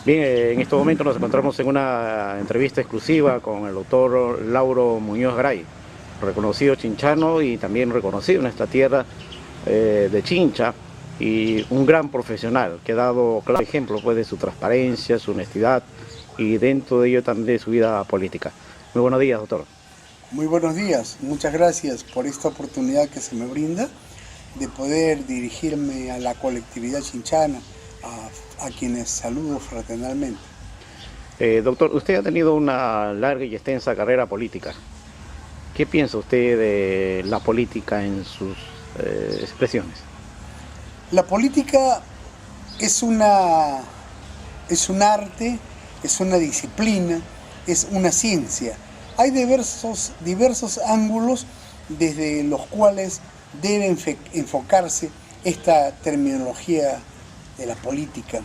Bien, en estos momentos nos encontramos en una entrevista exclusiva con el doctor Lauro Muñoz Garay, reconocido chinchano y también reconocido en esta tierra de Chincha, y un gran profesional que ha dado claro ejemplo pues, de su transparencia, su honestidad y dentro de ello también de su vida política. Muy buenos días, doctor. Muy buenos días, muchas gracias por esta oportunidad que se me brinda de poder dirigirme a la colectividad chinchana, a quienes saludo fraternalmente. Doctor, usted ha tenido una larga y extensa carrera política. ¿Qué piensa usted de la política en sus expresiones? La política es un arte, es una disciplina, es una ciencia. Hay diversos ángulos desde los cuales debe enfocarse esta terminología de la política.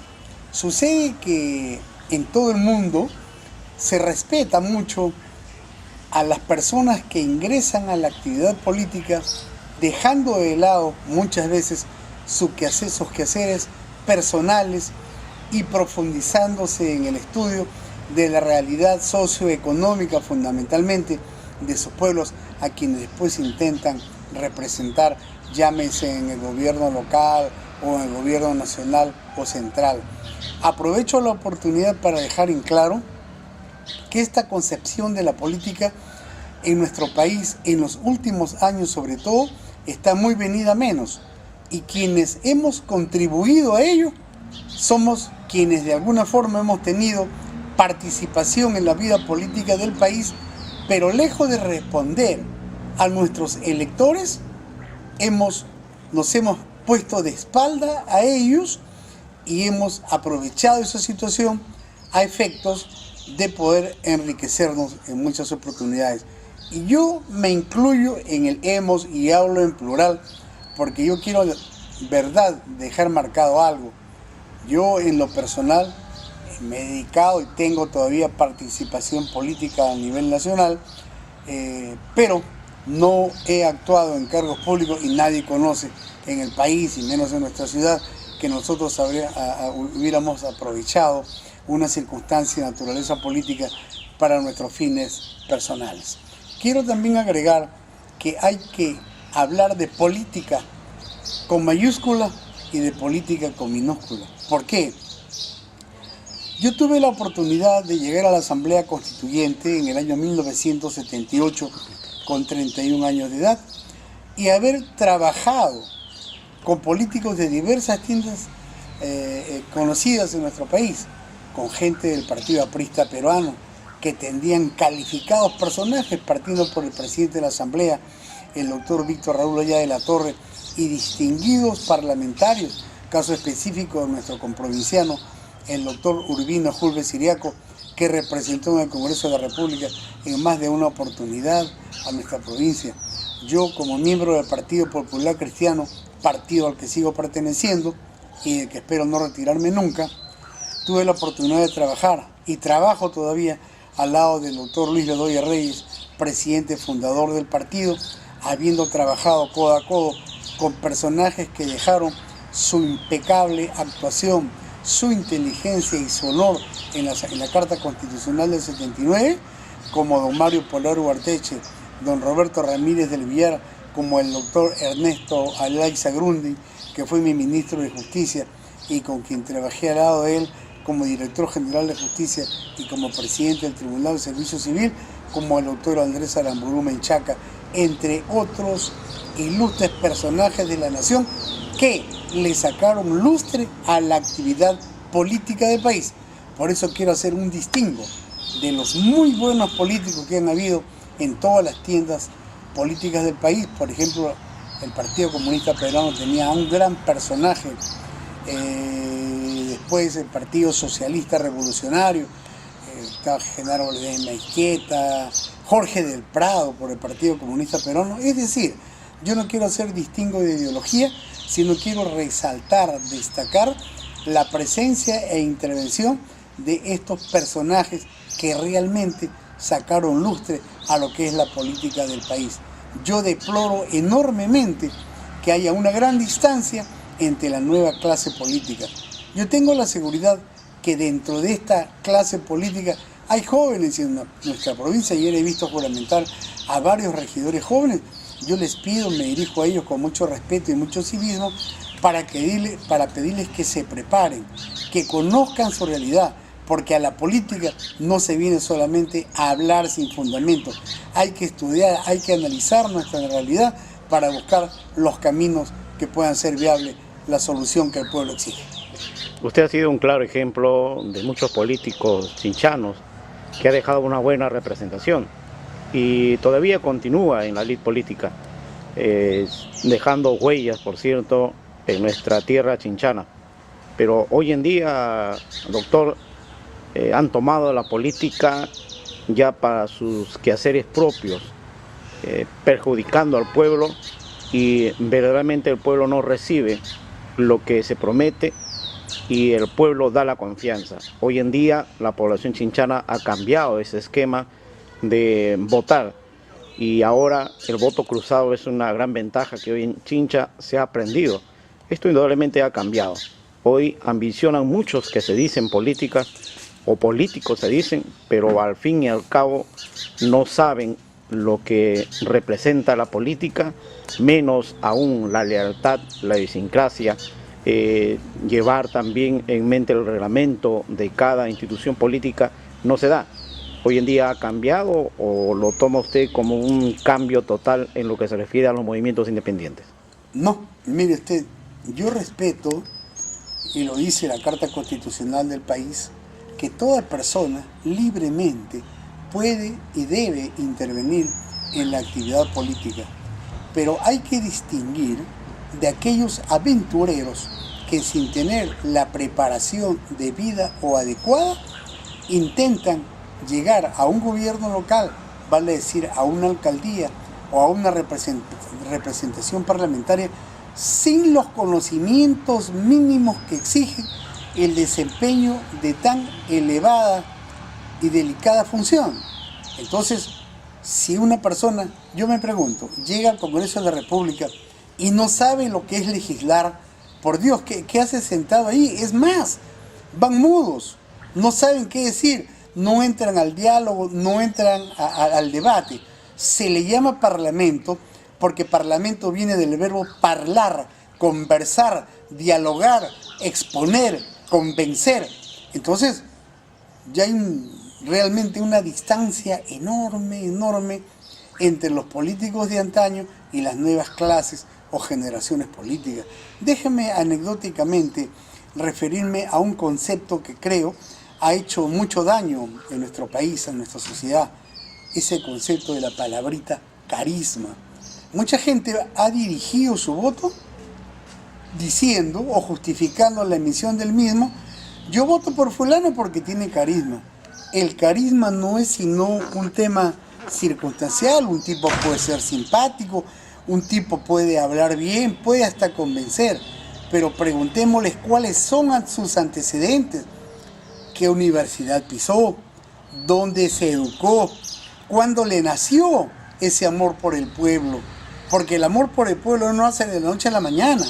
Sucede que en todo el mundo se respeta mucho a las personas que ingresan a la actividad política, dejando de lado muchas veces sus quehaceres personales y profundizándose en el estudio de la realidad socioeconómica fundamentalmente de sus pueblos, a quienes después intentan representar, llámese en el gobierno local o en el gobierno nacional o central. Aprovecho la oportunidad para dejar en claro que esta concepción de la política en nuestro país, en los últimos años sobre todo, está muy venida a menos, y quienes hemos contribuido a ello somos quienes de alguna forma hemos tenido participación en la vida política del país, pero lejos de responder a nuestros electores, nos hemos puesto de espalda a ellos y hemos aprovechado esa situación a efectos de poder enriquecernos en muchas oportunidades. Y yo me incluyo en el hemos y hablo en plural porque yo quiero, verdad, dejar marcado algo. Yo en lo personal me he dedicado y tengo todavía participación política a nivel nacional, pero no he actuado en cargos públicos y nadie conoce en el país y menos en nuestra ciudad que nosotros hubiéramos aprovechado una circunstancia de naturaleza política para nuestros fines personales. Quiero también agregar que hay que hablar de política con mayúscula y de política con minúscula. ¿Por qué? Yo tuve la oportunidad de llegar a la Asamblea Constituyente en el año 1978 con 31 años de edad y haber trabajado con políticos de diversas tiendas conocidas en nuestro país, con gente del Partido Aprista peruano, que tendían calificados personajes, partiendo por el presidente de la Asamblea, el doctor Víctor Raúl Ollá de la Torre, y distinguidos parlamentarios, caso específico de nuestro comprovinciano, el doctor Urbino Julves Siriaco, que representó en el Congreso de la República en más de una oportunidad a nuestra provincia. Yo, como miembro del Partido Popular Cristiano, partido al que sigo perteneciendo y del que espero no retirarme nunca, tuve la oportunidad de trabajar y trabajo todavía al lado del doctor Luis Bedoya Reyes, presidente fundador del partido, habiendo trabajado codo a codo con personajes que dejaron su impecable actuación, su inteligencia y su honor en la Carta Constitucional del 79, como don Mario Polar Ugarteche, don Roberto Ramírez del Villar, como el doctor Ernesto Alaiza Grundi, que fue mi ministro de Justicia y con quien trabajé al lado de él como director general de Justicia y como presidente del Tribunal de Servicio Civil, como el doctor Andrés Aramburu Menchaca, entre otros ilustres personajes de la nación que le sacaron lustre a la actividad política del país. Por eso quiero hacer un distingo de los muy buenos políticos que han habido en todas las tiendas políticas del país. Por ejemplo, el Partido Comunista Peruano tenía un gran personaje, después el Partido Socialista Revolucionario, estaba Genaro Ledesma Izquieta, Jorge del Prado por el Partido Comunista Peruano. Es decir, yo no quiero hacer distingo de ideología, sino quiero resaltar, destacar la presencia e intervención de estos personajes que realmente sacaron lustre a lo que es la política del país. Yo deploro enormemente que haya una gran distancia entre la nueva clase política. Yo tengo la seguridad que dentro de esta clase política hay jóvenes en nuestra provincia. Ayer he visto juramentar a varios regidores jóvenes. Yo les pido, me dirijo a ellos con mucho respeto y mucho civismo para pedirles que se preparen, que conozcan su realidad, porque a la política no se viene solamente a hablar sin fundamento. Hay que estudiar, hay que analizar nuestra realidad para buscar los caminos que puedan ser viables, la solución que el pueblo exige. Usted ha sido un claro ejemplo de muchos políticos chinchanos que ha dejado una buena representación y todavía continúa en la lid política, dejando huellas, por cierto, en nuestra tierra chinchana. Pero hoy en día, doctor, han tomado la política ya para sus quehaceres propios, perjudicando al pueblo, y verdaderamente el pueblo no recibe lo que se promete y el pueblo da la confianza. Hoy en día la población chinchana ha cambiado ese esquema de votar y ahora el voto cruzado es una gran ventaja que hoy en Chincha se ha aprendido. Esto indudablemente ha cambiado. Hoy ambicionan muchos que se dicen políticas o políticos se dicen, pero al fin y al cabo no saben lo que representa la política, menos aún la lealtad, la idiosincrasia, llevar también en mente el reglamento de cada institución política no se da. ¿Hoy en día ha cambiado o lo toma usted como un cambio total en lo que se refiere a los movimientos independientes? No, mire usted, yo respeto, y lo dice la Carta Constitucional del país, que toda persona libremente puede y debe intervenir en la actividad política, pero hay que distinguir de aquellos aventureros que sin tener la preparación debida o adecuada intentan llegar a un gobierno local, vale decir a una alcaldía o a una representación parlamentaria, sin los conocimientos mínimos que exige el desempeño de tan elevada y delicada función. Entonces, si una persona, yo me pregunto, llega al Congreso de la República y no sabe lo que es legislar, por Dios, ¿qué hace sentado ahí? Es más, van mudos, no saben qué decir, no entran al diálogo, no entran al debate. Se le llama parlamento porque parlamento viene del verbo parlar, conversar, dialogar, exponer, convencer. Entonces, ya hay realmente una distancia enorme entre los políticos de antaño y las nuevas clases o generaciones políticas. Déjeme anecdóticamente referirme a un concepto que creo ha hecho mucho daño en nuestro país, en nuestra sociedad, ese concepto de la palabrita carisma. Mucha gente ha dirigido su voto diciendo o justificando la emisión del mismo: yo voto por fulano porque tiene carisma. El carisma no es sino un tema circunstancial, un tipo puede ser simpático, un tipo puede hablar bien, puede hasta convencer, pero preguntémosles cuáles son sus antecedentes, qué universidad pisó, dónde se educó, cuándo le nació ese amor por el pueblo, porque el amor por el pueblo no hace de la noche a la mañana.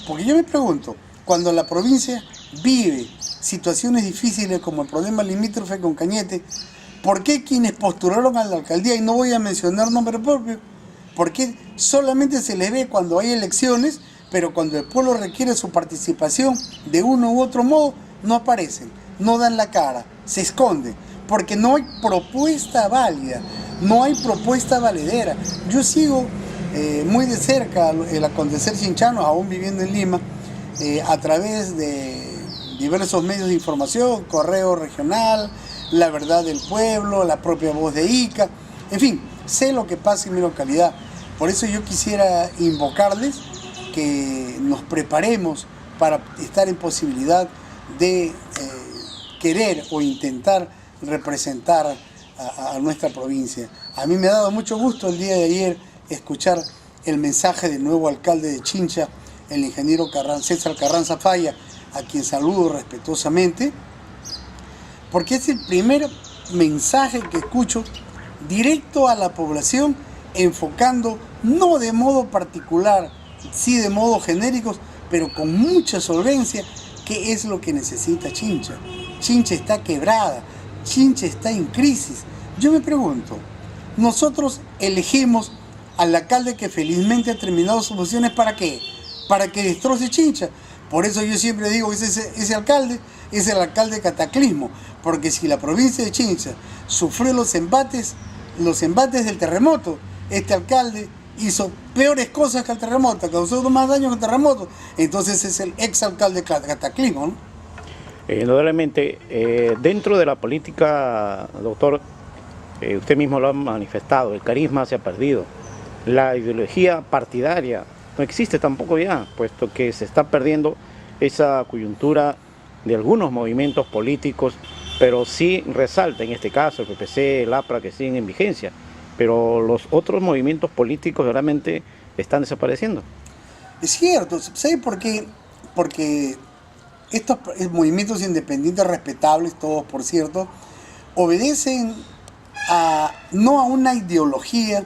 Porque yo me pregunto, cuando la provincia vive situaciones difíciles como el problema limítrofe con Cañete, ¿por qué quienes postularon a la alcaldía, y no voy a mencionar nombre propio, por qué solamente se les ve cuando hay elecciones, pero cuando el pueblo requiere su participación de uno u otro modo, no aparecen, no dan la cara, se esconden, porque no hay propuesta válida, no hay propuesta valedera? Yo sigo muy de cerca el acontecer chinchano, aún viviendo en Lima, a través de diversos medios de información, Correo Regional, La Verdad del Pueblo, la propia Voz de Ica, en fin, sé lo que pasa en mi localidad. Por eso yo quisiera invocarles que nos preparemos para estar en posibilidad de querer o intentar representar a nuestra provincia. A mí me ha dado mucho gusto el día de ayer escuchar el mensaje del nuevo alcalde de Chincha, el ingeniero César Carranza Falla, a quien saludo respetuosamente, porque es el primer mensaje que escucho directo a la población, enfocando no de modo particular, sí de modo genérico, pero con mucha solvencia, qué es lo que necesita Chincha. Chincha está quebrada, Chincha está en crisis. Yo me pregunto, nosotros elegimos al alcalde que felizmente ha terminado sus funciones, ¿para qué? Para que destroce Chincha. Por eso yo siempre digo que ese alcalde es el alcalde cataclismo, porque si la provincia de Chincha sufrió los embates del terremoto, este alcalde hizo peores cosas que el terremoto, causó más daño que el terremoto, entonces es el exalcalde cataclismo, ¿no? Indudablemente, dentro de la política, doctor, usted mismo lo ha manifestado, el carisma se ha perdido, la ideología partidaria no existe tampoco ya, puesto que se está perdiendo esa coyuntura de algunos movimientos políticos, pero sí resalta en este caso el PPC, el APRA, que siguen en vigencia, pero los otros movimientos políticos realmente están desapareciendo. Es cierto, ¿sabe por qué? Porque estos movimientos independientes respetables, todos por cierto, obedecen no a una ideología,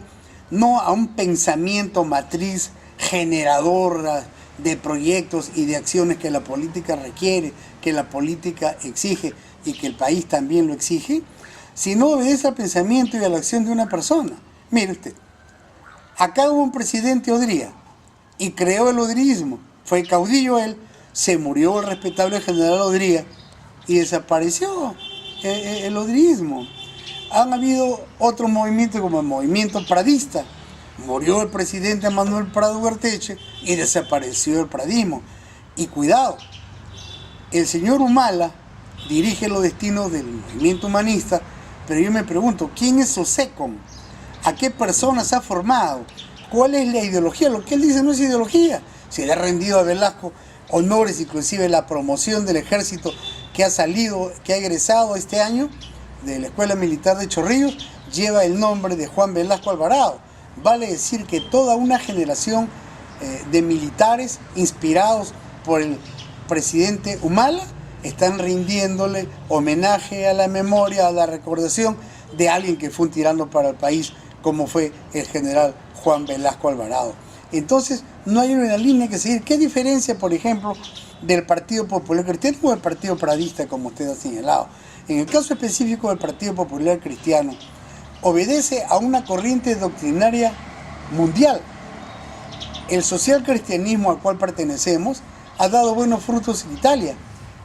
no a un pensamiento matriz generador de proyectos y de acciones que la política requiere, que la política exige y que el país también lo exige, sino obedece al pensamiento y a la acción de una persona. Mire usted, acá hubo un presidente Odría y creó el odrismo, fue caudillo él, se murió el respetable general Odría y desapareció el odrismo. Han habido otros movimientos como el movimiento pradista, murió el presidente Manuel Prado Ugarteche y desapareció el pradismo. Y cuidado, el señor Humala dirige los destinos del movimiento humanista, pero yo me pregunto, ¿quién es Sosecon? ¿A qué personas ha formado? ¿Cuál es la ideología? Lo que él dice no es ideología. Se le ha rendido a Velasco honores, inclusive la promoción del ejército que ha egresado este año de la Escuela Militar de Chorrillos, lleva el nombre de Juan Velasco Alvarado. Vale decir que toda una generación de militares inspirados por el presidente Humala están rindiéndole homenaje a la memoria, a la recordación de alguien que fue un tirano para el país, como fue el general Juan Velasco Alvarado. Entonces, no hay una línea que seguir. ¿Qué diferencia, por ejemplo, del Partido Popular Cristiano o del Partido Pradista, como usted ha señalado? En el caso específico del Partido Popular Cristiano, obedece a una corriente doctrinaria mundial. El social cristianismo al cual pertenecemos ha dado buenos frutos en Italia.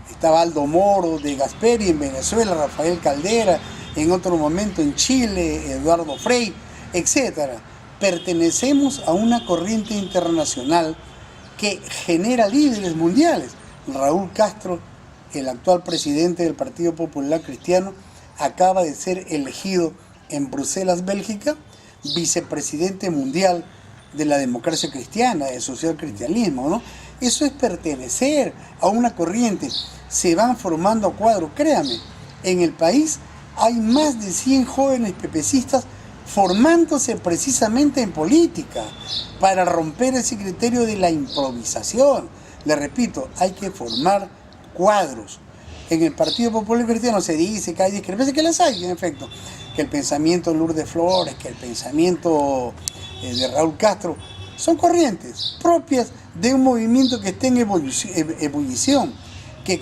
Estaba Aldo Moro, de Gasperi en Venezuela, Rafael Caldera, en otro momento en Chile, Eduardo Frei, etc. Pertenecemos a una corriente internacional que genera líderes mundiales. Raúl Castro, el actual presidente del Partido Popular Cristiano, acaba de ser elegido en Bruselas, Bélgica, vicepresidente mundial de la democracia cristiana, del social cristianismo, ¿no? Eso es pertenecer a una corriente. Se van formando cuadros, créame, en el país hay más de 100 jóvenes pepecistas formándose precisamente en política para romper ese criterio de la improvisación. Le repito, hay que formar cuadros. En el Partido Popular Cristiano se dice que hay discrepancias, que las hay, en efecto, que el pensamiento de Lourdes Flores, que el pensamiento de Raúl Castro, son corrientes propias de un movimiento que está en ebullición, que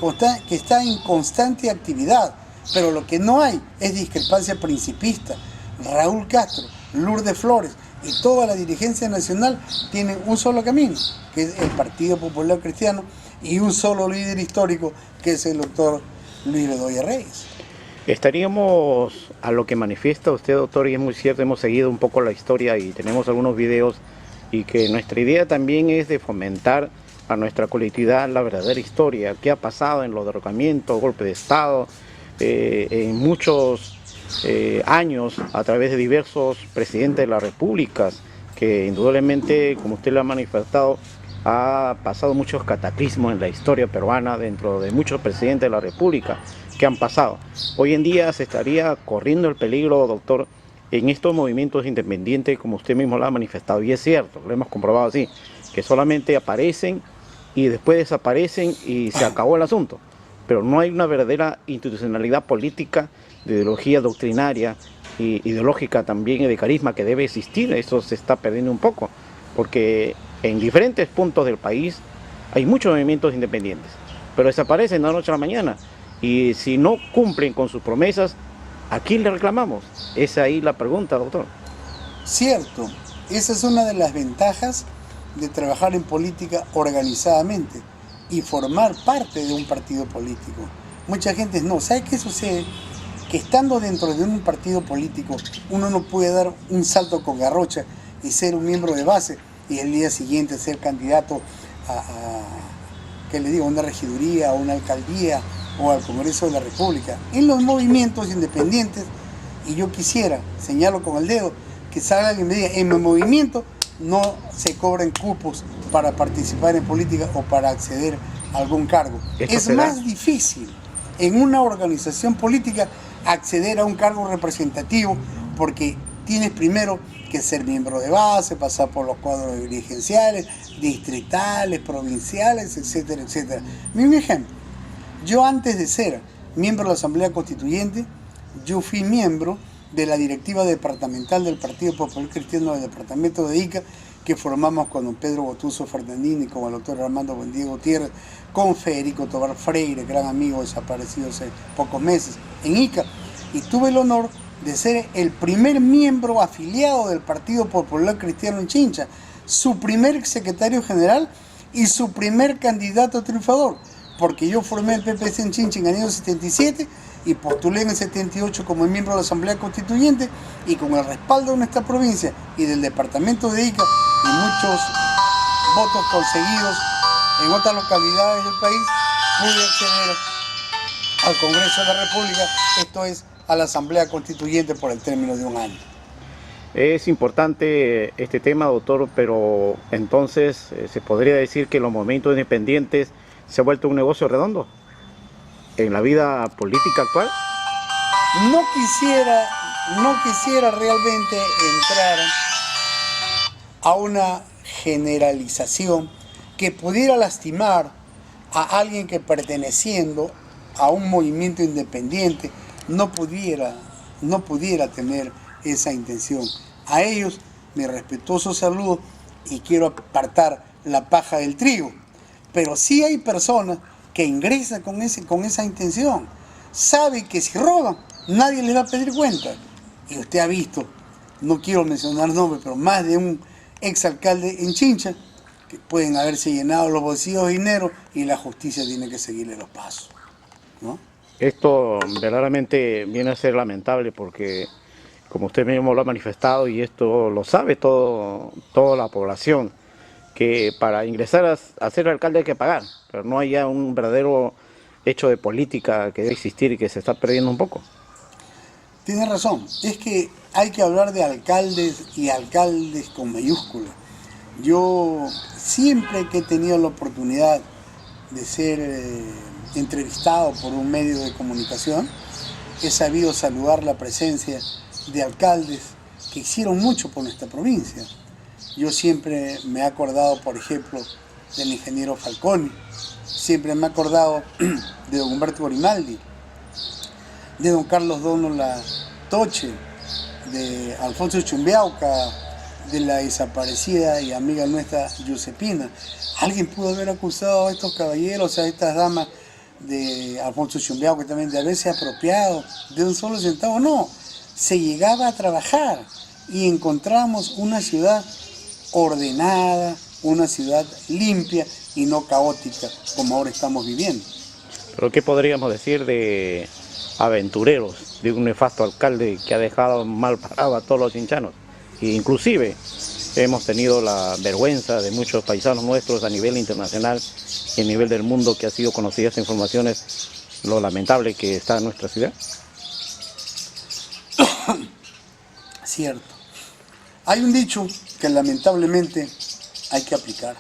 está en constante actividad, pero lo que no hay es discrepancia principista. Raúl Castro, Lourdes Flores y toda la dirigencia nacional tienen un solo camino, que es el Partido Popular Cristiano, y un solo líder histórico, que es el doctor Luis Bedoya Reyes. Estaríamos a lo que manifiesta usted, doctor, y es muy cierto, hemos seguido un poco la historia y tenemos algunos videos, y que nuestra idea también es de fomentar a nuestra colectividad la verdadera historia, qué ha pasado en los derrocamientos, golpes de Estado, en muchos años, a través de diversos presidentes de las repúblicas, que indudablemente, como usted lo ha manifestado, ha pasado muchos cataclismos en la historia peruana dentro de muchos presidentes de la república que han pasado. Hoy en día se estaría corriendo el peligro, doctor, en estos movimientos independientes, como usted mismo lo ha manifestado, y es cierto, lo hemos comprobado así, que solamente aparecen y después desaparecen y se acabó el asunto, pero no hay una verdadera institucionalidad política, de ideología doctrinaria y ideológica también, y de carisma que debe existir. Eso se está perdiendo un poco, porque en diferentes puntos del país hay muchos movimientos independientes, pero desaparecen de la noche a la mañana, Y si no cumplen con sus promesas, ¿a quién le reclamamos? Es ahí la pregunta, doctor. Cierto, esa es una de las ventajas de trabajar en política organizadamente y formar parte de un partido político. Mucha gente no. ¿Sabe qué sucede? Que estando dentro de un partido político, uno no puede dar un salto con garrocha y ser un miembro de base y el día siguiente ser candidato ¿qué le digo?, una regiduría, a una alcaldía o al Congreso de la República. En los movimientos independientes, y yo quisiera, señalo con el dedo, que salga alguien y me diga, en mi movimiento no se cobran cupos para participar en política o para acceder a algún cargo. Es más difícil en una organización política acceder a un cargo representativo porque tienes primero que ser miembro de base, pasar por los cuadros dirigenciales, distritales, provinciales, etcétera, etcétera. Un ejemplo, yo antes de ser miembro de la Asamblea Constituyente, yo fui miembro de la directiva departamental del Partido Popular Cristiano del departamento de Ica, que formamos con don Pedro Botuso Fernandini, con el doctor Armando Buendiego Gutiérrez, con Federico Tobar Freire, gran amigo desaparecido hace pocos meses en Ica, y tuve el honor de ser el primer miembro afiliado del Partido Popular Cristiano en Chincha, su primer secretario general y su primer candidato triunfador, porque yo formé el PPC en Chincha en el año 77 y postulé en el 78 como miembro de la Asamblea Constituyente, y con el respaldo de nuestra provincia y del departamento de Ica y muchos votos conseguidos en otras localidades del país, pude acceder al Congreso de la República, esto es, a la Asamblea Constituyente por el término de un año. Es importante este tema, doctor, pero entonces se podría decir que los movimientos independientes se ha vuelto un negocio redondo en la vida política actual. No quisiera realmente entrar a una generalización que pudiera lastimar a alguien que, perteneciendo a un movimiento independiente, no pudiera tener esa intención. A ellos mi respetuoso saludo y quiero apartar la paja del trigo. Pero sí hay personas que ingresan con esa intención. Sabe que si roban, nadie les va a pedir cuenta. Y usted ha visto, no quiero mencionar nombres, pero más de un exalcalde en Chincha que pueden haberse llenado los bolsillos de dinero y la justicia tiene que seguirle los pasos, ¿no? Esto verdaderamente viene a ser lamentable porque, como usted mismo lo ha manifestado, y esto lo sabe toda la población, que para ingresar a ser alcalde hay que pagar, pero no hay ya un verdadero hecho de política que debe existir y que se está perdiendo un poco. Tiene razón, es que hay que hablar de alcaldes y alcaldes con mayúsculas. Yo siempre que he tenido la oportunidad de ser entrevistado por un medio de comunicación, he sabido saludar la presencia de alcaldes que hicieron mucho por nuestra provincia. Yo siempre me he acordado, por ejemplo, del ingeniero Falconi, siempre me he acordado de don Humberto Grimaldi, de don Carlos Donola Toche, de Alfonso Chumbiauca, de la desaparecida y amiga nuestra Giuseppina. ¿Alguien pudo haber acusado a estos caballeros, a estas damas de Alfonso Chumbiauca también, de haberse apropiado de un solo centavo? No, se llegaba a trabajar y encontramos una ciudad ordenada, una ciudad limpia y no caótica como ahora estamos viviendo. ¿Pero qué podríamos decir de aventureros, de un nefasto alcalde que ha dejado mal parado a todos los chinchanos? E inclusive hemos tenido la vergüenza de muchos paisanos nuestros a nivel internacional y a nivel del mundo, que ha sido conocida esta información, es lo lamentable que está en nuestra ciudad. Cierto. Hay un dicho que lamentablemente hay que aplicar.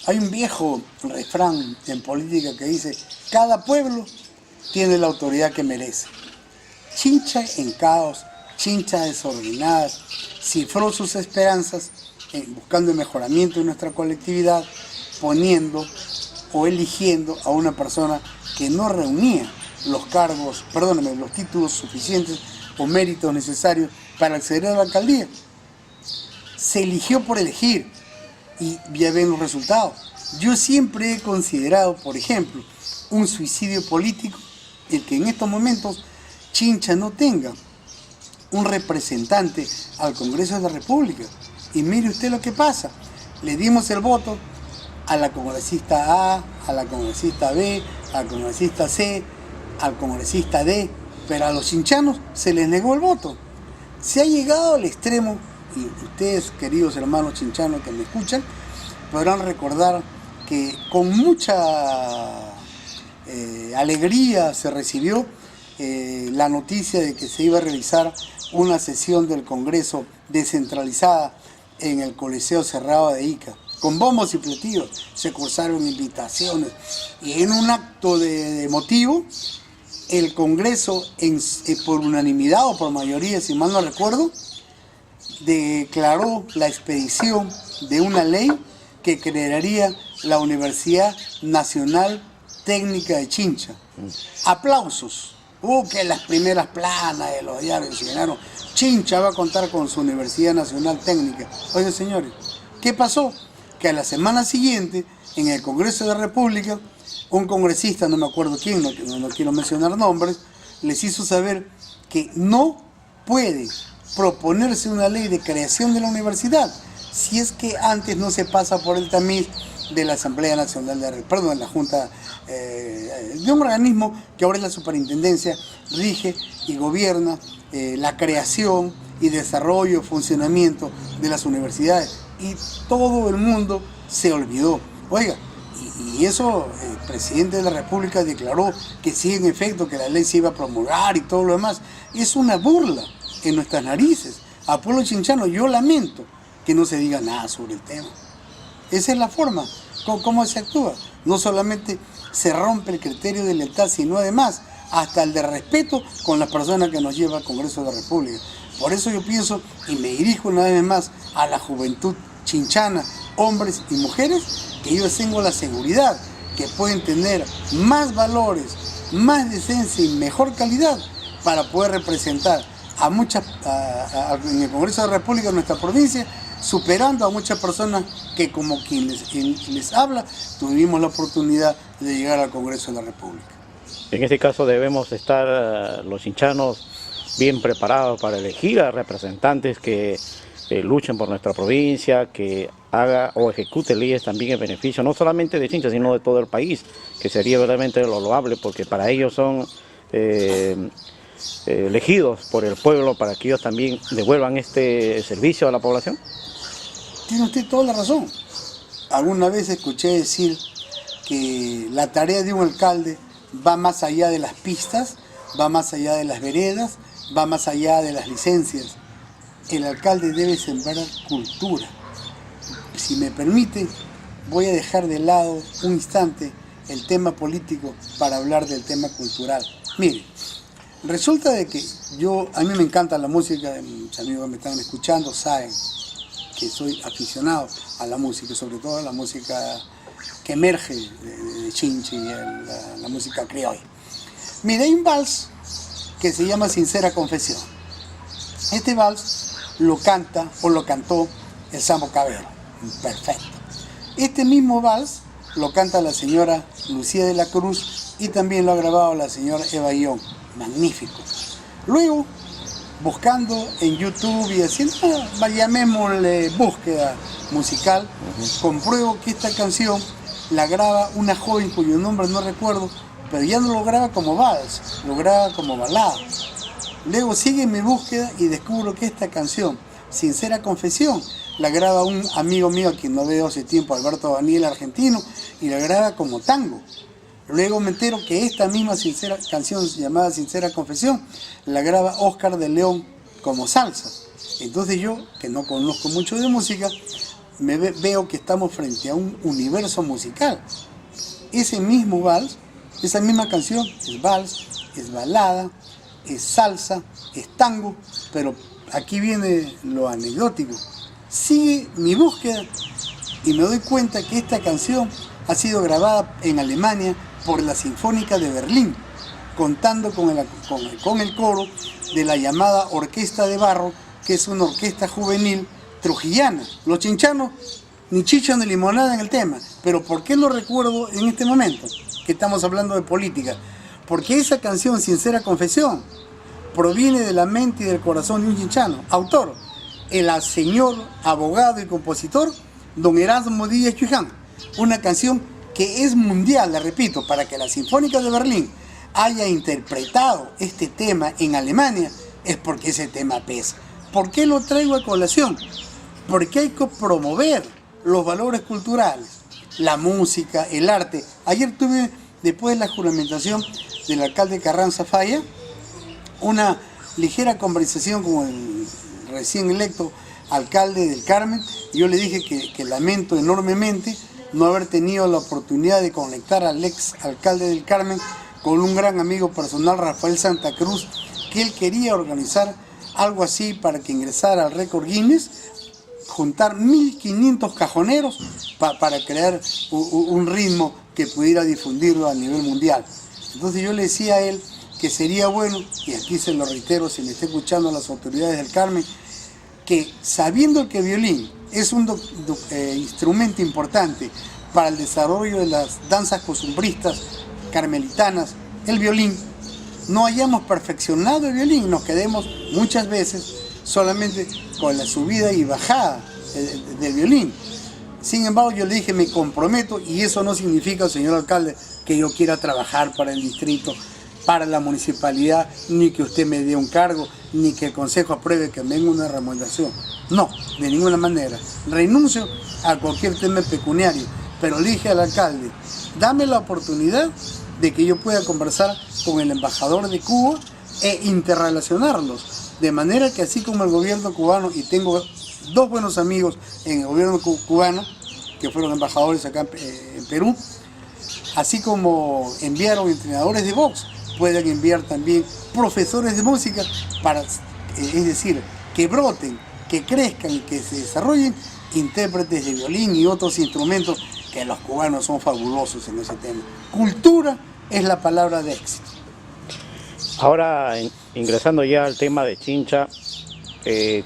Hay un viejo refrán en política que dice: cada pueblo tiene la autoridad que merece. Chincha en caos, Chincha desordenada, cifró sus esperanzas buscando el mejoramiento de nuestra colectividad, poniendo o eligiendo a una persona que no reunía los títulos suficientes o méritos necesarios para acceder a la alcaldía. Se eligió por elegir y ya ven los resultados. Yo siempre he considerado, por ejemplo, un suicidio político el que en estos momentos Chincha no tenga un representante al Congreso de la República. Y mire usted lo que pasa, le dimos el voto a la congresista A, a la congresista B, al congresista C, al congresista D, pero a los chinchanos se les negó el voto. Se ha llegado al extremo, y ustedes, queridos hermanos chinchanos que me escuchan, podrán recordar que con mucha alegría se recibió la noticia de que se iba a realizar una sesión del Congreso descentralizada en el Coliseo Cerrado de Ica. Con bombos y platillos se cursaron invitaciones y en un acto de motivo el Congreso, por unanimidad o por mayoría, si mal no recuerdo, declaró la expedición de una ley que crearía la Universidad Nacional Técnica de Chincha. Aplausos. Que las primeras planas de los diarios llenaron. Chincha va a contar con su Universidad Nacional Técnica. Oye, señores, ¿qué pasó? Que a la semana siguiente, en el Congreso de la República, un congresista, no me acuerdo quién, no quiero mencionar nombres, les hizo saber que no puede proponerse una ley de creación de la universidad si es que antes no se pasa por el tamiz de la Asamblea Nacional de la Junta de un organismo que ahora es la Superintendencia, rige y gobierna la creación y desarrollo, funcionamiento de las universidades. Y todo el mundo se olvidó. Oiga, y eso el presidente de la República declaró que sí, en efecto, que la ley se iba a promulgar y todo lo demás. Es una burla en nuestras narices. A pueblo chinchano yo lamento que no se diga nada sobre el tema. Esa es la forma, cómo se actúa. No solamente se rompe el criterio de lealtad, sino además hasta el de respeto con las personas que nos lleva al Congreso de la República. Por eso yo pienso, y me dirijo una vez más a la juventud chinchana, hombres y mujeres, que yo tengo la seguridad que pueden tener más más decencia y mejor calidad para poder representar en el Congreso de la República, en nuestra provincia, superando a muchas personas que, como quien les habla, tuvimos la oportunidad de llegar al Congreso de la República. En este caso debemos estar los chinchanos bien preparados para elegir a representantes que luchen por nuestra provincia, que haga o ejecute leyes también en beneficio no solamente de Chincha, sino de todo el país, que sería verdaderamente lo loable, porque para ellos son elegidos por el pueblo, para que ellos también devuelvan este servicio a la población. Tiene usted toda la razón. Alguna vez escuché decir que la tarea de un alcalde va más allá de las pistas, va más allá de las veredas, va más allá de las licencias. El alcalde debe sembrar cultura. Si me permite, voy a dejar de lado un instante el tema político para hablar del tema cultural. Mire, resulta de que a mí me encanta la música, mis amigos que me están escuchando saben que soy aficionado a la música, sobre todo a la música que emerge de Chincha y la música criolla. Mire, hay un vals que se llama Sincera Confesión. Este vals lo canta o lo cantó el Sambo Cabero. Perfecto. Este mismo vals lo canta la señora Lucía de la Cruz y también lo ha grabado la señora Eva Guión. Magnífico. Luego, buscando en YouTube y haciendo, llamémosle búsqueda musical, compruebo que esta canción la graba una joven cuyo nombre no recuerdo, pero ya no lo graba como vals, lo graba como balada. Luego sigue mi búsqueda y descubro que esta canción, Sincera Confesión, la graba un amigo mío a quien no veo hace tiempo, Alberto Daniel, argentino, y la graba como tango. Luego me entero que esta misma canción llamada Sincera Confesión la graba Oscar de León como salsa. Entonces yo, que no conozco mucho de música, veo que estamos frente a un universo musical. Ese mismo vals, esa misma canción es vals, es balada, es salsa, es tango, pero aquí viene lo anecdótico. Sigue mi búsqueda y me doy cuenta que esta canción ha sido grabada en Alemania por la Sinfónica de Berlín, contando con el coro de la llamada Orquesta de Barro, que es una orquesta juvenil trujillana. Los chinchanos ni chicha ni limonada en el tema, pero ¿por qué lo recuerdo en este momento? que estamos hablando de política, porque esa canción, Sincera Confesión, proviene de la mente y del corazón de un chinchano. Autor, el señor abogado y compositor don Erasmo Díaz Chuján. Una canción que es mundial, la repito, para que la Sinfónica de Berlín haya interpretado este tema en Alemania, es porque ese tema pesa. ¿Por qué lo traigo a colación? Porque hay que promover los valores culturales, la música, el arte. Ayer tuve, después de la juramentación del alcalde Carranza Faya, una ligera conversación con el recién electo alcalde del Carmen. Yo le dije que lamento enormemente no haber tenido la oportunidad de conectar al ex alcalde del Carmen con un gran amigo personal, Rafael Santa Cruz, que él quería organizar algo así para que ingresara al récord Guinness, juntar 1500 cajoneros para crear un ritmo que pudiera difundirlo a nivel mundial. Entonces yo le decía a él que sería bueno, y aquí se lo reitero si me está escuchando las autoridades del Carmen, que sabiendo que el violín es un instrumento importante para el desarrollo de las danzas costumbristas carmelitanas, el violín, no hayamos perfeccionado el violín, nos quedemos muchas veces solamente con la subida y bajada del violín. Sin embargo, yo le dije, me comprometo, y eso no significa, señor alcalde, que yo quiera trabajar para el distrito, para la municipalidad, ni que usted me dé un cargo, ni que el consejo apruebe que me den una remuneración. No, de ninguna manera. Renuncio a cualquier tema pecuniario, pero le dije al alcalde, dame la oportunidad de que yo pueda conversar con el embajador de Cuba e interrelacionarlos, de manera que así como el gobierno cubano, y tengo dos buenos amigos en el gobierno cubano, que fueron embajadores acá en Perú, así como enviaron entrenadores de box, pueden enviar también profesores de música para, es decir, que broten, que crezcan y que se desarrollen intérpretes de violín y otros instrumentos, que los cubanos son fabulosos en ese tema. Cultura es la palabra de éxito. Ahora, ingresando ya al tema de Chincha,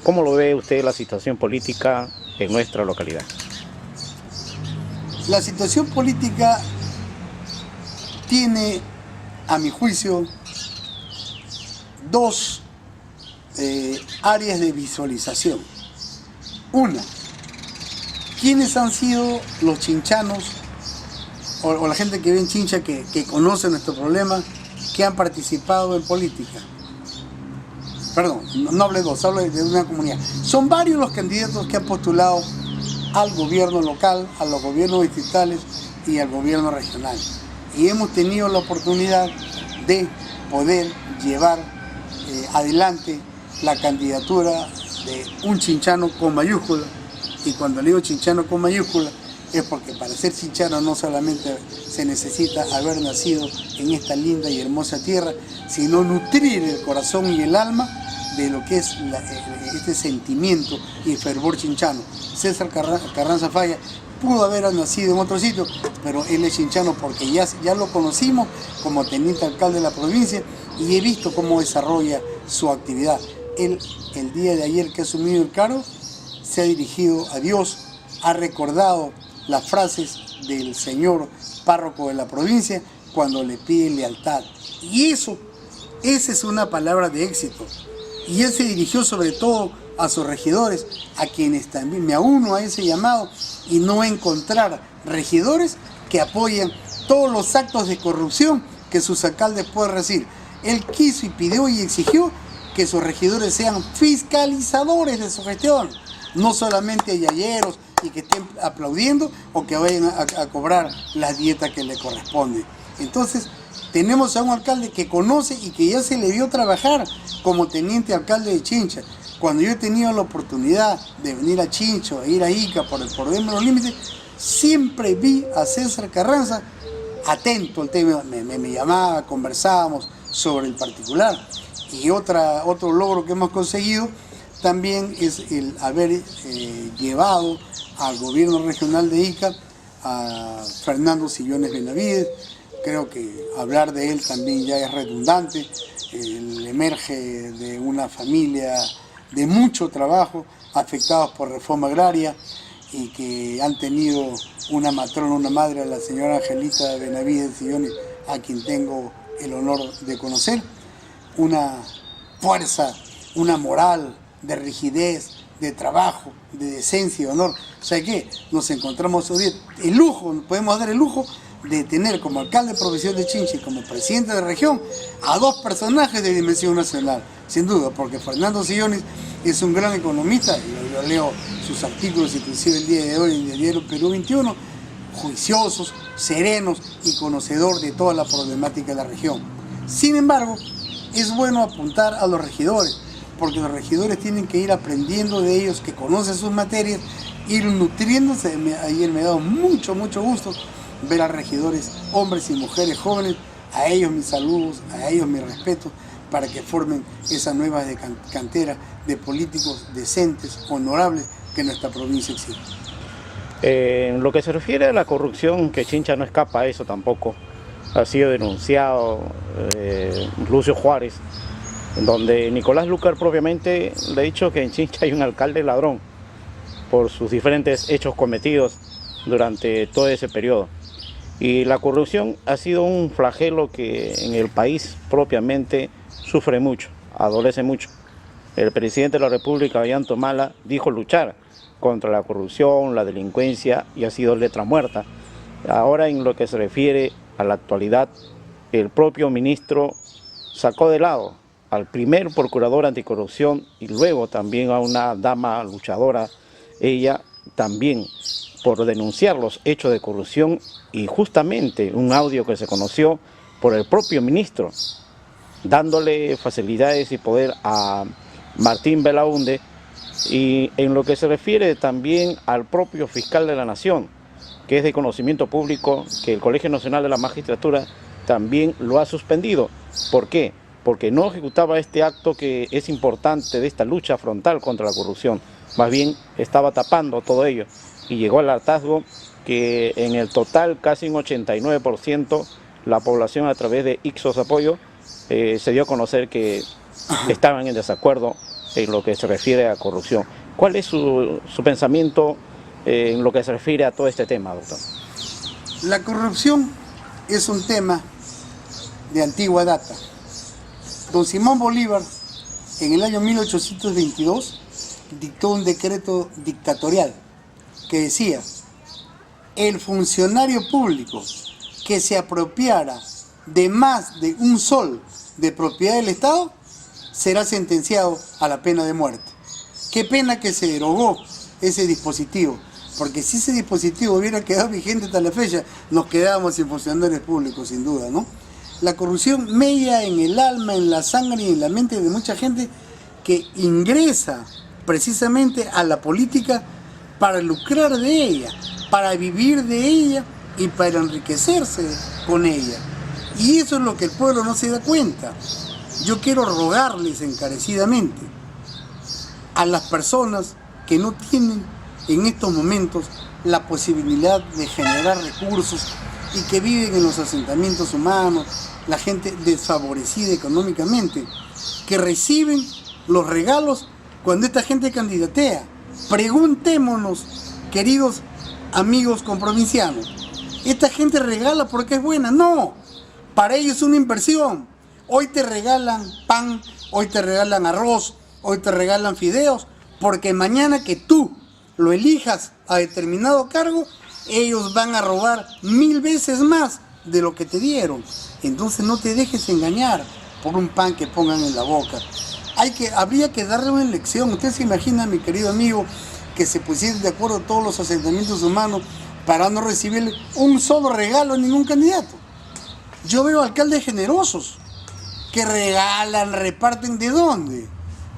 ¿cómo lo ve usted la situación política en nuestra localidad? La situación política tiene, a mi juicio, dos áreas de visualización. Una, ¿quiénes han sido los chinchanos o la gente que vive en Chincha que conoce nuestro problema, que han participado en política? Perdón, no hablé de dos, hablo de una comunidad. Son varios los candidatos que han postulado al gobierno local, a los gobiernos distritales y al gobierno regional. Y hemos tenido la oportunidad de poder llevar adelante la candidatura de un chinchano con mayúscula. Y cuando le digo chinchano con mayúscula, es porque para ser chinchano no solamente se necesita haber nacido en esta linda y hermosa tierra, sino nutrir el corazón y el alma de lo que es este sentimiento y fervor chinchano. César Carranza Faya pudo haber nacido en otro sitio, pero él es chinchano porque ya lo conocimos como teniente alcalde de la provincia y he visto cómo desarrolla su actividad. Él, el día de ayer que ha asumido el cargo, se ha dirigido a Dios, ha recordado las frases del señor párroco de la provincia cuando le pide lealtad. Y esa es una palabra de éxito. Y él se dirigió sobre todo a sus regidores, a quienes también me auno a ese llamado, y no encontrar regidores que apoyen todos los actos de corrupción que sus alcaldes pueden recibir. Él quiso y pidió y exigió que sus regidores sean fiscalizadores de su gestión, no solamente yayeros y que estén aplaudiendo o que vayan a cobrar las dietas que le corresponden. Entonces, tenemos a un alcalde que conoce y que ya se le vio trabajar como teniente alcalde de Chincha. Cuando yo he tenido la oportunidad de venir a Chincho, e ir a Ica por dentro de los límites, siempre vi a César Carranza atento al tema, me llamaba, conversábamos sobre el particular. Y otro logro que hemos conseguido también es el haber llevado al gobierno regional de Ica a Fernando Sillones Benavides. Creo que hablar de él también ya es redundante. Él emerge de una familia de mucho trabajo, afectados por reforma agraria y que han tenido una matrona, una madre, a la señora Angelita Benavides Silloni, a quien tengo el honor de conocer, una fuerza, una moral de rigidez, de trabajo, de decencia y honor. O sea que nos encontramos hoy el lujo, podemos dar el lujo de tener como alcalde provincial de Chincha y como presidente de región a dos personajes de dimensión nacional, sin duda, porque Fernando Silloni es un gran economista, y yo leo sus artículos inclusive el día de hoy en el diario Perú 21, juiciosos, serenos y conocedor de toda la problemática de la región. Sin embargo, es bueno apuntar a los regidores, porque los regidores tienen que ir aprendiendo de ellos, que conocen sus materias, ir nutriéndose. Ayer me ha dado mucho gusto ver a regidores, hombres y mujeres jóvenes, a ellos mis saludos, a ellos mi respeto, para que formen esa nueva cantera de políticos decentes, honorables, que nuestra provincia exige. En lo que se refiere a la corrupción, que Chincha no escapa a eso tampoco, ha sido denunciado Lucio Juárez, en donde Nicolás Lucar propiamente le ha dicho que en Chincha hay un alcalde ladrón por sus diferentes hechos cometidos durante todo ese periodo. Y la corrupción ha sido un flagelo que en el país propiamente sufre mucho, adolece mucho. El presidente de la República, Ollanta Humala, dijo luchar contra la corrupción, la delincuencia, y ha sido letra muerta. Ahora, en lo que se refiere a la actualidad, el propio ministro sacó de lado al primer procurador anticorrupción y luego también a una dama luchadora, ella también, por denunciar los hechos de corrupción, y justamente un audio que se conoció por el propio ministro, dándole facilidades y poder a Martín Belaunde. Y en lo que se refiere también al propio fiscal de la Nación, que es de conocimiento público, que el Colegio Nacional de la Magistratura también lo ha suspendido. ¿Por qué? Porque no ejecutaba este acto que es importante de esta lucha frontal contra la corrupción. Más bien estaba tapando todo ello y llegó al hartazgo que en el total casi un 89% la población, a través de Ixos Apoyo, se dio a conocer que estaban en desacuerdo en lo que se refiere a corrupción. ¿Cuál es su pensamiento en lo que se refiere a todo este tema, doctor? La corrupción es un tema de antigua data. Don Simón Bolívar, en el año 1822, dictó un decreto dictatorial que decía: el funcionario público que se apropiara de más de un sol de propiedad del Estado será sentenciado a la pena de muerte. Qué pena que se derogó ese dispositivo, porque si ese dispositivo hubiera quedado vigente hasta la fecha, nos quedábamos sin funcionarios públicos, sin duda, ¿no? La corrupción mella en el alma, en la sangre y en la mente de mucha gente que ingresa precisamente a la política para lucrar de ella, para vivir de ella y para enriquecerse con ella. Y eso es lo que el pueblo no se da cuenta. Yo quiero rogarles encarecidamente a las personas que no tienen en estos momentos la posibilidad de generar recursos y que viven en los asentamientos humanos, la gente desfavorecida económicamente, que reciben los regalos cuando esta gente candidatea. Preguntémonos, queridos amigos comprovincianos, ¿esta gente regala porque es buena? No, para ellos es una inversión. Hoy te regalan pan, hoy te regalan arroz, hoy te regalan fideos, porque mañana que tú lo elijas a determinado cargo, ellos van a robar 1000 veces más de lo que te dieron. Entonces no te dejes engañar por un pan que pongan en la boca. Habría que darle una lección. Usted se imagina, mi querido amigo, que se pusieran de acuerdo todos los asentamientos humanos para no recibir un solo regalo a ningún candidato. Yo veo alcaldes generosos que regalan, reparten. ¿De dónde?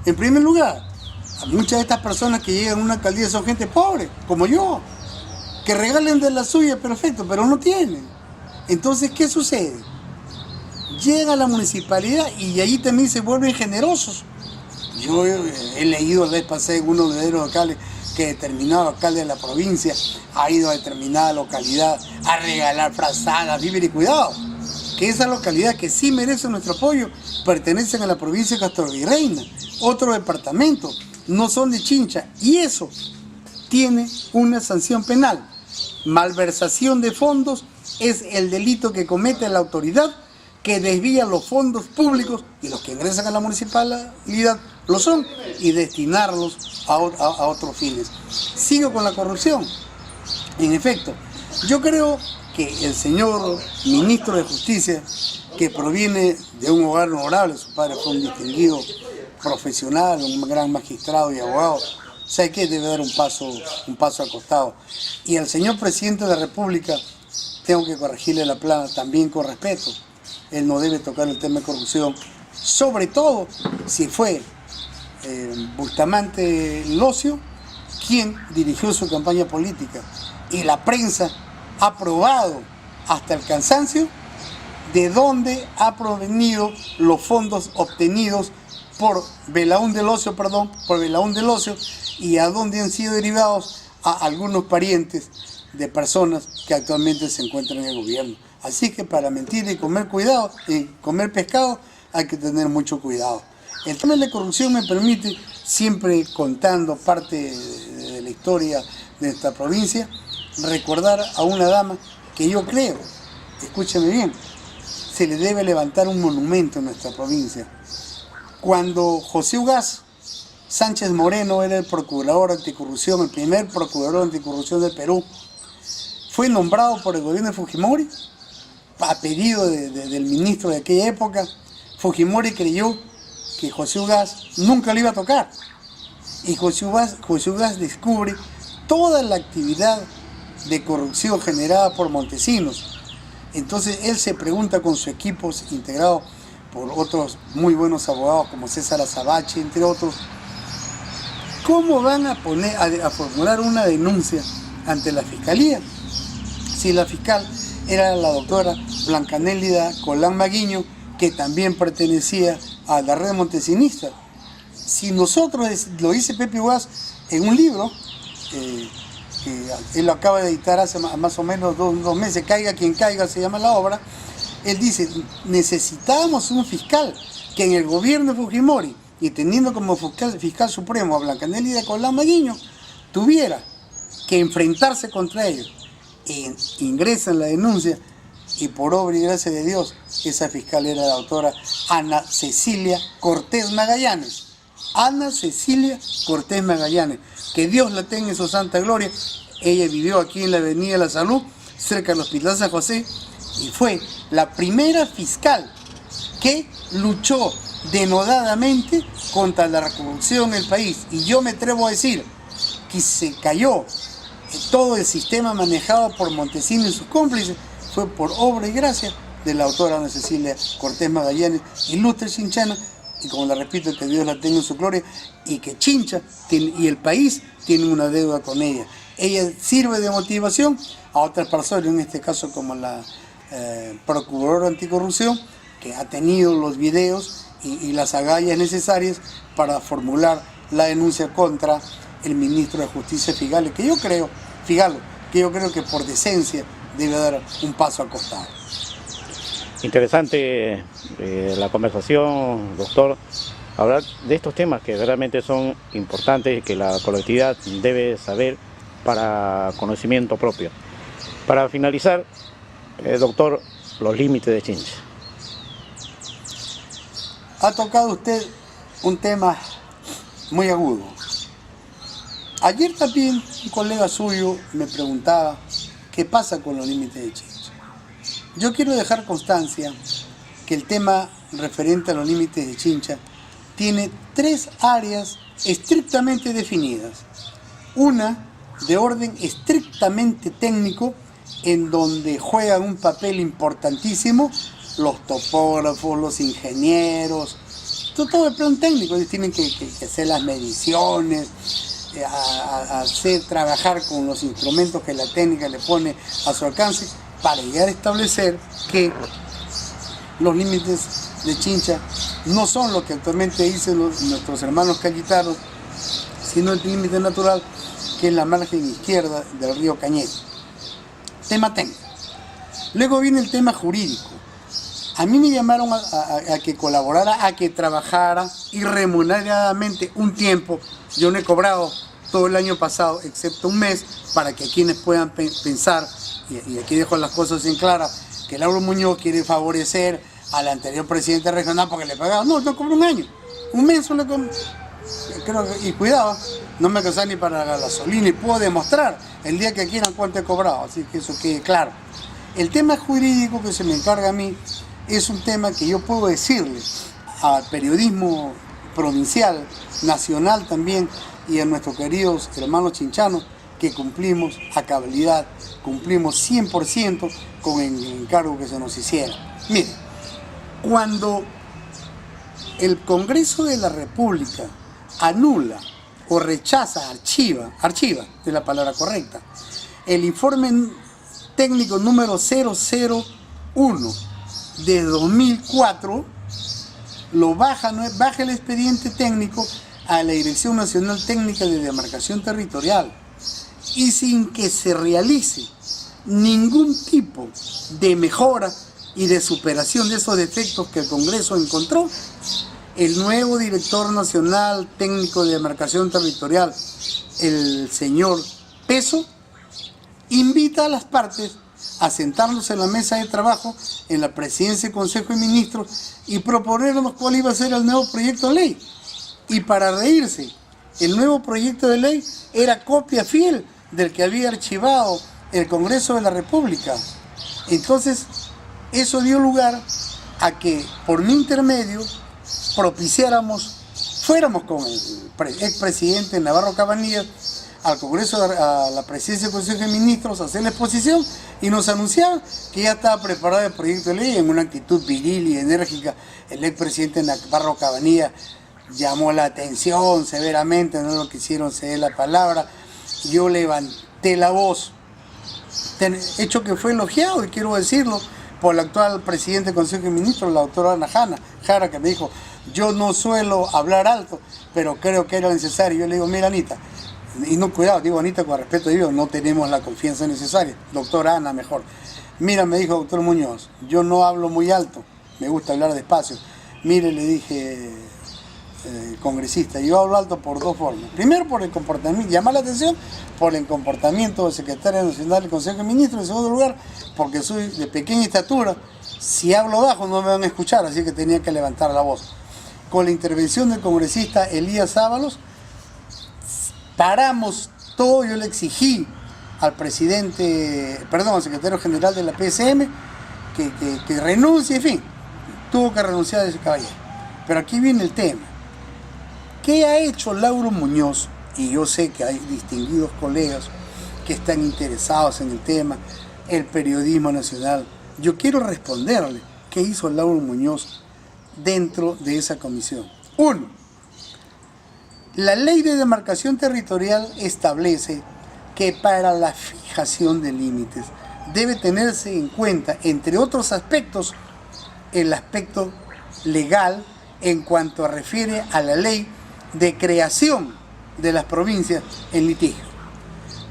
En primer lugar, muchas de estas personas que llegan a una alcaldía son gente pobre, como yo, que regalen de la suya, perfecto, pero no tienen. Entonces, ¿qué sucede? Llega a la municipalidad y ahí también se vuelven generosos. Yo he leído la vez pasada en uno de los locales que determinado alcalde de la provincia ha ido a determinada localidad a regalar frazadas, víveres y cuidado, que esa localidad que sí merece nuestro apoyo pertenecen a la provincia de Castrovirreyna, otro departamento, no son de Chincha, y eso tiene una sanción penal. Malversación de fondos es el delito que comete la autoridad que desvía los fondos públicos, y los que ingresan a la municipalidad lo son, y destinarlos a otros fines. Sigo con la corrupción. En efecto, yo creo que el señor ministro de Justicia, que proviene de un hogar honorable, su padre fue un distinguido profesional, un gran magistrado y abogado, sabe que debe dar un paso al costado. Y al señor presidente de la República tengo que corregirle la plana también con respeto. Él no debe tocar el tema de corrupción, sobre todo si fue Bustamante Locio quien dirigió su campaña política, y la prensa ha probado hasta el cansancio de dónde ha provenido los fondos obtenidos por Belaúnde del Ocio, y a dónde han sido derivados a algunos parientes de personas que actualmente se encuentran en el gobierno. Así que para mentir y comer pescado hay que tener mucho cuidado. El tema de la corrupción me permite, siempre contando parte de la historia de esta provincia, recordar a una dama que yo creo, escúchame bien, se le debe levantar un monumento en nuestra provincia. Cuando José Ugaz Sánchez Moreno era el procurador anticorrupción, el primer procurador anticorrupción del Perú, fue nombrado por el gobierno de Fujimori, a pedido del ministro de aquella época. Fujimori creyó que José Ugaz nunca lo iba a tocar, y José Ugaz descubre toda la actividad de corrupción generada por Montesinos. Entonces él se pregunta con su equipo integrado por otros muy buenos abogados como César Azabache, entre otros, ¿cómo van a formular una denuncia ante la Fiscalía si la fiscal era la doctora Blancanélida Colán Maguiño, que también pertenecía a la red montesinista? Si nosotros, lo dice Pepe Ugaz en un libro, que él lo acaba de editar hace más o menos dos meses, Caiga quien caiga se llama la obra, él dice, necesitábamos un fiscal que en el gobierno de Fujimori, y teniendo como fiscal supremo a Blancanélida Colán Maguiño, tuviera que enfrentarse contra ellos. Ingresan la denuncia, y por obra y gracia de Dios, esa fiscal era la doctora Ana Cecilia Cortés Magallanes. Ana Cecilia Cortés Magallanes, que Dios la tenga en su santa gloria. Ella vivió aquí en la Avenida de la Salud, cerca del Hospital San José, y fue la primera fiscal que luchó denodadamente contra la corrupción en el país. Y yo me atrevo a decir que se cayó todo el sistema manejado por Montesinos y sus cómplices fue por obra y gracia de la autora Ana Cecilia Cortés Magallanes, ilustre chinchana, y como la repito, que Dios la tenga en su gloria, y que Chincha y el país tienen una deuda con ella. Ella sirve de motivación a otras personas, en este caso como la procuradora anticorrupción, que ha tenido los videos y las agallas necesarias para formular la denuncia contra el ministro de Justicia Figalo, que yo creo que por decencia debe dar un paso al costado. Interesante la conversación, doctor. Hablar de estos temas que realmente son importantes y que la colectividad debe saber para conocimiento propio. Para finalizar, doctor, los límites de Chincha. Ha tocado usted un tema muy agudo. Ayer también un colega suyo me preguntaba qué pasa con los límites de Chincha. Yo quiero dejar constancia que el tema referente a los límites de Chincha tiene tres áreas estrictamente definidas. Una de orden estrictamente técnico, en donde juegan un papel importantísimo los topógrafos, los ingenieros, todo el plan técnico. Ellos tienen que hacer las mediciones, trabajar con los instrumentos que la técnica le pone a su alcance para llegar a establecer que los límites de Chincha no son lo que actualmente dicen nuestros hermanos cayetanos, sino el límite natural, que es la margen izquierda del río Cañete. Tema técnico. Luego viene el tema jurídico. A mí me llamaron a que colaborara, a que trabajara y remuneradamente un tiempo. Yo no he cobrado todo el año pasado, excepto un mes, para que quienes puedan pensar, y aquí dejo las cosas en claras, que Lauro Muñoz quiere favorecer al anterior presidente regional porque le pagaba. No cobró un año, un mes solo con... y cuidado, no me alcanzaba ni para la gasolina y puedo demostrar el día que quieran cuánto he cobrado, así que eso quede claro. El tema jurídico que se me encarga a mí es un tema que yo puedo decirle al periodismo provincial, nacional también, y a nuestros queridos hermanos chinchanos, que cumplimos a cabalidad, cumplimos 100% con el encargo que se nos hiciera. Miren, cuando el Congreso de la República anula o rechaza, archiva es la palabra correcta, el informe técnico número 001 de 2004, lo baja el expediente técnico a la Dirección Nacional Técnica de Demarcación Territorial, y sin que se realice ningún tipo de mejora y de superación de esos defectos que el Congreso encontró, el nuevo director nacional técnico de demarcación territorial, el señor Peso, invita a las partes a sentarnos en la mesa de trabajo en la presidencia del Consejo de Ministros y proponernos cuál iba a ser el nuevo proyecto de ley. Y para reírse, el nuevo proyecto de ley era copia fiel del que había archivado el Congreso de la República. Entonces, eso dio lugar a que, por mi intermedio, fuéramos con el expresidente Navarro Cabanillas al Congreso, a la presidencia del Consejo de Ministros, a hacer la exposición, y nos anunciaban que ya estaba preparado el proyecto de ley. En una actitud viril y enérgica, el expresidente Navarro Cabanillas llamó la atención severamente, no lo quisieron ceder la palabra. Yo levanté la voz, hecho que fue elogiado, y quiero decirlo, por el actual presidente del Consejo de Ministros, la doctora Ana Jara, que me dijo: yo no suelo hablar alto, pero creo que era necesario. Yo le digo: mira, Anita, y no, cuidado, digo Anita con respeto de Dios, no tenemos la confianza necesaria, doctora Ana mejor. Mira, me dijo doctor Muñoz, yo no hablo muy alto, me gusta hablar despacio. Mire, le dije, congresista, yo hablo alto por dos formas. Primero, por el comportamiento, llamar la atención por el comportamiento del secretario nacional del Consejo de Ministros. En segundo lugar, porque soy de pequeña estatura, si hablo bajo no me van a escuchar, así que tenía que levantar la voz. Con la intervención del congresista Elías Ábalos, paramos todo. Yo le exigí al al secretario general de la PSM que renuncie, en fin, tuvo que renunciar a ese caballero. Pero aquí viene el tema. ¿Qué ha hecho Lauro Muñoz? Y yo sé que hay distinguidos colegas que están interesados en el tema, el periodismo nacional. Yo quiero responderle qué hizo Lauro Muñoz dentro de esa comisión. Uno, la ley de demarcación territorial establece que para la fijación de límites debe tenerse en cuenta, entre otros aspectos, el aspecto legal en cuanto refiere a la ley de creación de las provincias en litigio.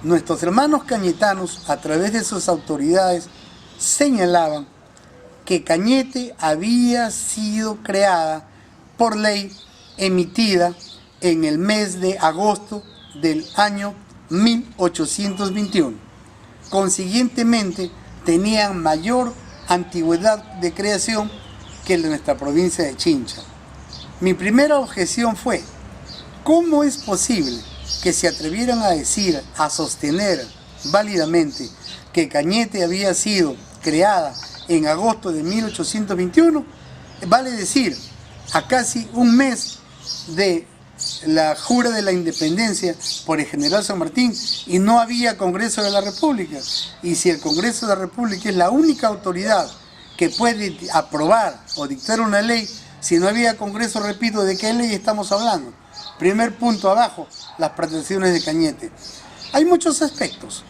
Nuestros hermanos cañetanos, a través de sus autoridades, señalaban que Cañete había sido creada por ley emitida en el mes de agosto del año 1821. Consiguientemente, tenían mayor antigüedad de creación que la de nuestra provincia de Chincha. Mi primera objeción fue: ¿cómo es posible que se atrevieran a sostener válidamente que Cañete había sido creada en agosto de 1821? Vale decir, a casi un mes de la jura de la independencia por el general San Martín, y no había Congreso de la República. Y si el Congreso de la República es la única autoridad que puede aprobar o dictar una ley, si no había Congreso, repito, ¿de qué ley estamos hablando? Primer punto abajo, las pretensiones de Cañete. Hay muchos aspectos.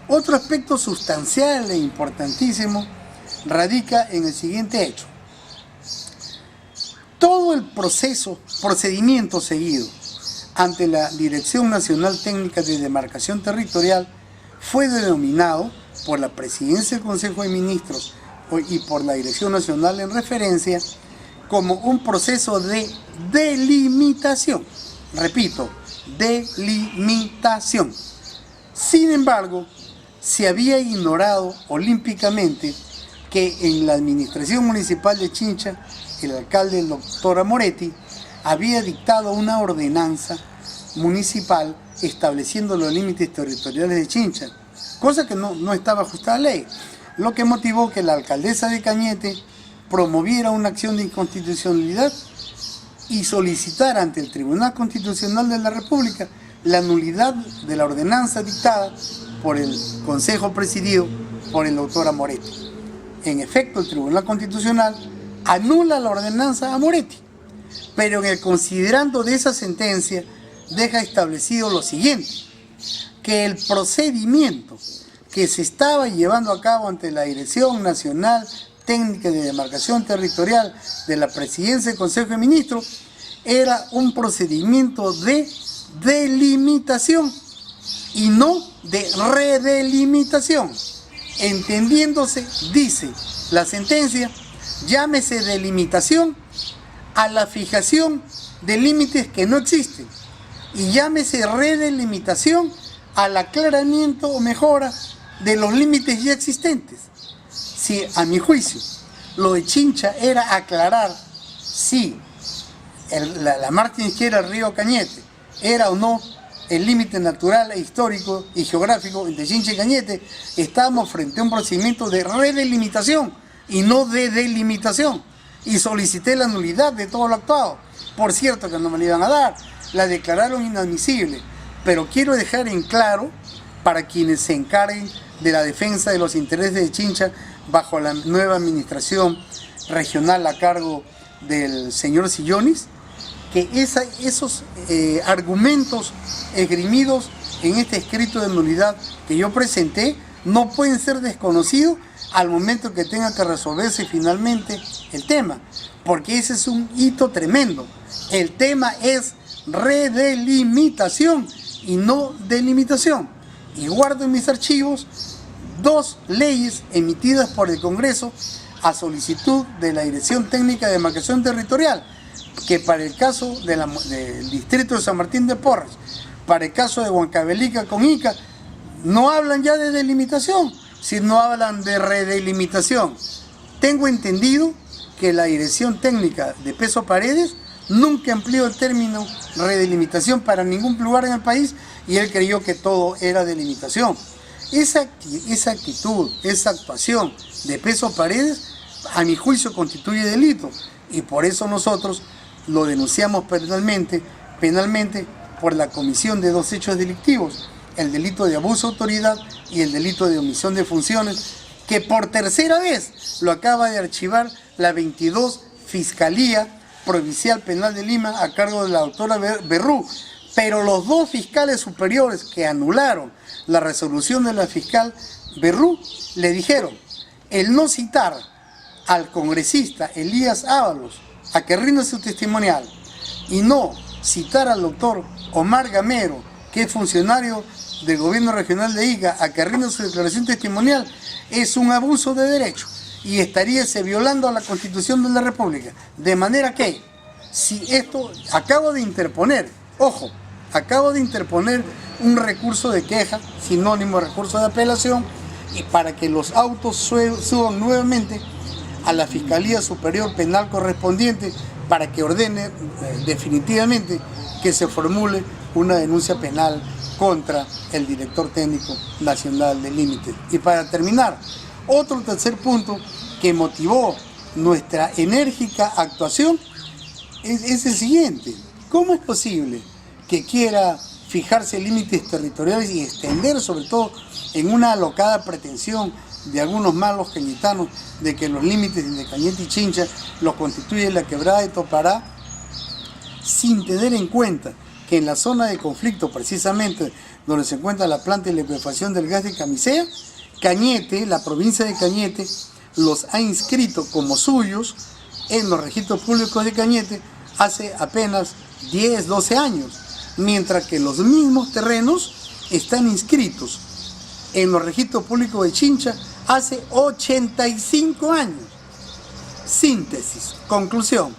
Otro aspecto sustancial e importantísimo radica en el siguiente hecho. Todo el procedimiento seguido ante la Dirección Nacional Técnica de Demarcación Territorial fue denominado por la Presidencia del Consejo de Ministros y por la Dirección Nacional en referencia como un proceso de delimitación. Repito, delimitación. Sin embargo, se había ignorado olímpicamente que en la administración municipal de Chincha, el alcalde, el doctor Amoretti, había dictado una ordenanza municipal estableciendo los límites territoriales de Chincha, cosa que no estaba ajustada a la ley, lo que motivó que la alcaldesa de Cañete promoviera una acción de inconstitucionalidad y solicitara ante el Tribunal Constitucional de la República la nulidad de la ordenanza dictada por el Consejo presidido por el doctor Amoretti. En efecto, el Tribunal Constitucional anula la ordenanza Amoretti, pero en el considerando de esa sentencia deja establecido lo siguiente, que el procedimiento que se estaba llevando a cabo ante la Dirección Nacional Técnica de Demarcación Territorial de la Presidencia del Consejo de Ministros era un procedimiento de delimitación y no de redelimitación. Entendiéndose, dice la sentencia, llámese delimitación a la fijación de límites que no existen y llámese redelimitación al aclaramiento o mejora de los límites ya existentes. Si a mi juicio lo de Chincha era aclarar si la margen izquierda del río Cañete era o no el límite natural, histórico y geográfico entre Chincha y Cañete, estábamos frente a un procedimiento de redelimitación y no de delimitación, y solicité la nulidad de todo lo actuado. Por cierto que no me la iban a dar, la declararon inadmisible, pero quiero dejar en claro para quienes se encarguen de la defensa de los intereses de Chincha bajo la nueva administración regional a cargo del señor Sillonis, que esos argumentos esgrimidos en este escrito de nulidad que yo presenté no pueden ser desconocidos al momento que tenga que resolverse finalmente el tema, porque ese es un hito tremendo. El tema es redelimitación y no delimitación. Y guardo en mis archivos 2 leyes emitidas por el Congreso a solicitud de la Dirección Técnica de Demarcación Territorial, que para el caso del distrito de San Martín de Porres, para el caso de Huancavelica con Ica, no hablan ya de delimitación, sino hablan de redelimitación. Tengo entendido que la Dirección Técnica de Peso Paredes nunca empleó el término redelimitación para ningún lugar en el país y él creyó que todo era delimitación. Esa actitud, esa actuación de Peso Paredes, a mi juicio, constituye delito y por eso nosotros lo denunciamos penalmente por la comisión de 2 hechos delictivos, el delito de abuso de autoridad y el delito de omisión de funciones, que por tercera vez lo acaba de archivar la 22 Fiscalía Provincial Penal de Lima a cargo de la doctora Berrú, pero los 2 fiscales superiores que anularon la resolución de la fiscal Berrú le dijeron el no citar al congresista Elías Ábalos a que rinda su testimonial y no citar al doctor Omar Gamero, que es funcionario del gobierno regional de Ica, a que rinda su declaración testimonial, es un abuso de derecho y estaríase violando a la Constitución de la República. De manera que, si esto, acabo de interponer un recurso de queja, sinónimo de recurso de apelación, y para que los autos suban nuevamente a la Fiscalía Superior Penal correspondiente para que ordene definitivamente que se formule una denuncia penal contra el director técnico nacional del límite. Y para terminar, otro tercer punto que motivó nuestra enérgica actuación es el siguiente. ¿Cómo es posible que quiera fijarse límites territoriales y extender, sobre todo en una alocada pretensión de algunos malos cañetanos de que los límites de Cañete y Chincha los constituye la quebrada de Topará, sin tener en cuenta que en la zona de conflicto, precisamente donde se encuentra la planta de licuefacción del gas de Camisea, Cañete, la provincia de Cañete, los ha inscrito como suyos en los registros públicos de Cañete hace apenas 10, 12 años, mientras que los mismos terrenos están inscritos en los registros públicos de Chincha hace 85 años. Síntesis, conclusión,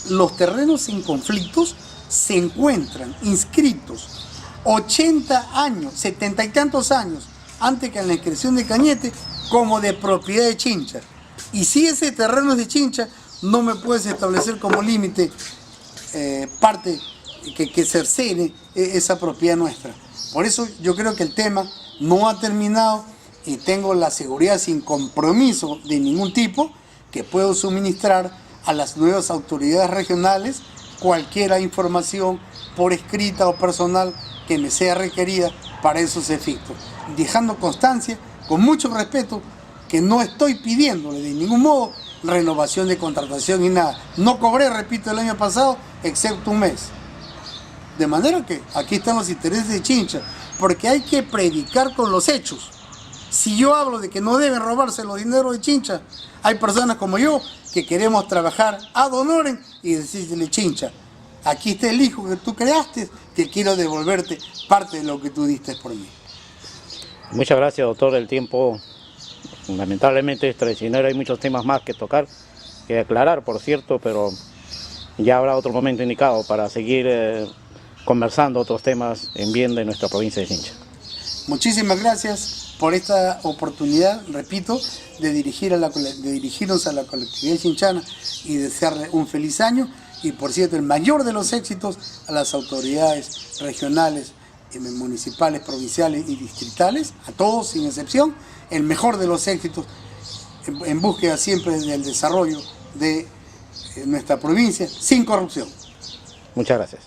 los terrenos en conflictos se encuentran inscritos 80 años, 70 y tantos años antes que la inscripción de Cañete, como de propiedad de Chincha. Y si ese terreno es de Chincha, no me puedes establecer como límite parte que cercene esa propiedad nuestra. Por eso yo creo que el tema no ha terminado y tengo la seguridad, sin compromiso de ningún tipo, que puedo suministrar a las nuevas autoridades regionales cualquier información por escrita o personal que me sea requerida para esos efectos, dejando constancia, con mucho respeto, que no estoy pidiéndole de ningún modo renovación de contratación ni nada. No cobré, repito, el año pasado, excepto un mes. De manera que aquí están los intereses de Chincha, porque hay que predicar con los hechos. Si yo hablo de que no deben robarse los dineros de Chincha, hay personas como yo que queremos trabajar ad honorem y decirle: Chincha, aquí está el hijo que tú creaste, que quiero devolverte parte de lo que tú diste por mí. Muchas gracias, doctor. El tiempo lamentablemente es traicionero, hay muchos temas más que tocar, que aclarar, por cierto, pero ya habrá otro momento indicado para seguir conversando otros temas en bien de nuestra provincia de Chincha. Muchísimas gracias por esta oportunidad, repito, de dirigirnos a la colectividad chinchana y desearle un feliz año y, por cierto, el mayor de los éxitos a las autoridades regionales, municipales, provinciales y distritales, a todos sin excepción, el mejor de los éxitos en búsqueda siempre del desarrollo de nuestra provincia sin corrupción. Muchas gracias.